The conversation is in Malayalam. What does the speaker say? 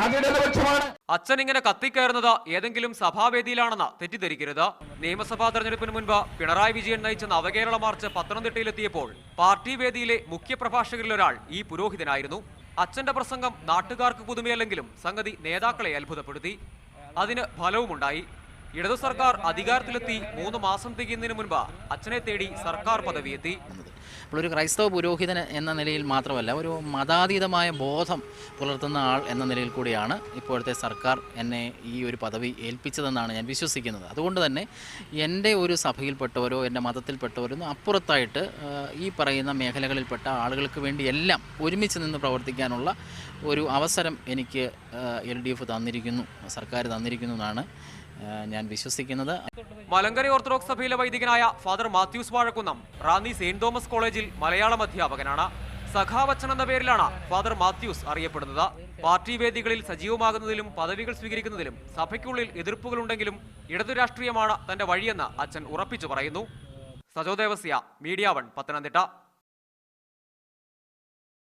അത് ഇടതുപക്ഷമാണ്. അച്ഛൻ ഇങ്ങനെ കത്തിക്കയറുന്നത് ഏതെങ്കിലും സഭാവേദിയിലാണെന്ന് തെറ്റിദ്ധരിക്കരുത്. നിയമസഭാ തെരഞ്ഞെടുപ്പിന് മുൻപ് പിണറായി വിജയൻ നയിച്ച നവകേരള മാർച്ച് പത്തനംതിട്ടയിലെത്തിയപ്പോൾ പാർട്ടി വേദിയിലെ മുഖ്യപ്രഭാഷകരിലൊരാൾ ഈ പുരോഹിതനായിരുന്നു. അച്ഛന്റെ പ്രസംഗം നാട്ടുകാർക്ക് പുതുമയല്ലെങ്കിലും സംഗതി നേതാക്കളെ അത്ഭുതപ്പെടുത്തി. അതിന് ഫലവുമുണ്ടായി. ഇടതു സർക്കാർ അധികാരത്തിലെത്തി 3 മാസം തികയുന്നതിന് മുൻപ് അച്ഛനെ തേടി സർക്കാർ പദവിയെത്തി. അപ്പോൾ ഒരു ക്രൈസ്തവ പുരോഹിതൻ എന്ന നിലയിൽ മാത്രമല്ല, ഒരു മതാതീതമായ ബോധം പുലർത്തുന്ന ആൾ എന്ന നിലയിൽ കൂടിയാണ് ഇപ്പോഴത്തെ സർക്കാർ എന്നെ ഈ ഒരു പദവി ഏൽപ്പിച്ചതെന്നാണ് ഞാൻ വിശ്വസിക്കുന്നത്. അതുകൊണ്ട് തന്നെ എൻ്റെ ഒരു സഭയിൽപ്പെട്ടവരോ എൻ്റെ മതത്തിൽപ്പെട്ടവരോ അപ്പുറത്തായിട്ട് ഈ പറയുന്ന മേഖലകളിൽപ്പെട്ട ആളുകൾക്ക് വേണ്ടിയെല്ലാം ഒരുമിച്ച് നിന്ന് പ്രവർത്തിക്കാനുള്ള ഒരു അവസരം എനിക്ക് LDF തന്നിരിക്കുന്നു, സർക്കാർ തന്നിരിക്കുന്നു എന്നാണ് ഞാൻ വിശ്വസിക്കുന്നത്. മലങ്കര ഓർത്തഡോക്സ് സഭയിലെ വൈദികനായ ഫാദർ മാത്യൂസ് വാഴക്കുന്നം റാന്നി സെയിന്റ് തോമസ് കോളേജിൽ മലയാളം അധ്യാപകനാണ്. സഖാവച്ചൻ എന്ന പേരിലാണ് ഫാദർ മാത്യൂസ് അറിയപ്പെടുന്നത്. പാർട്ടി വേദികളിൽ സജീവമാകുന്നതിലും പദവികൾ സ്വീകരിക്കുന്നതിലും സഭയ്ക്കുള്ളിൽ എതിർപ്പുകളുണ്ടെങ്കിലും ഇടതു രാഷ്ട്രീയമാണ് തന്റെ വഴിയെന്ന് അച്ഛൻ ഉറപ്പിച്ചു പറയുന്നു. സജോ ദേവസ്യ, മീഡിയ 1, പത്തനംതിട്ട.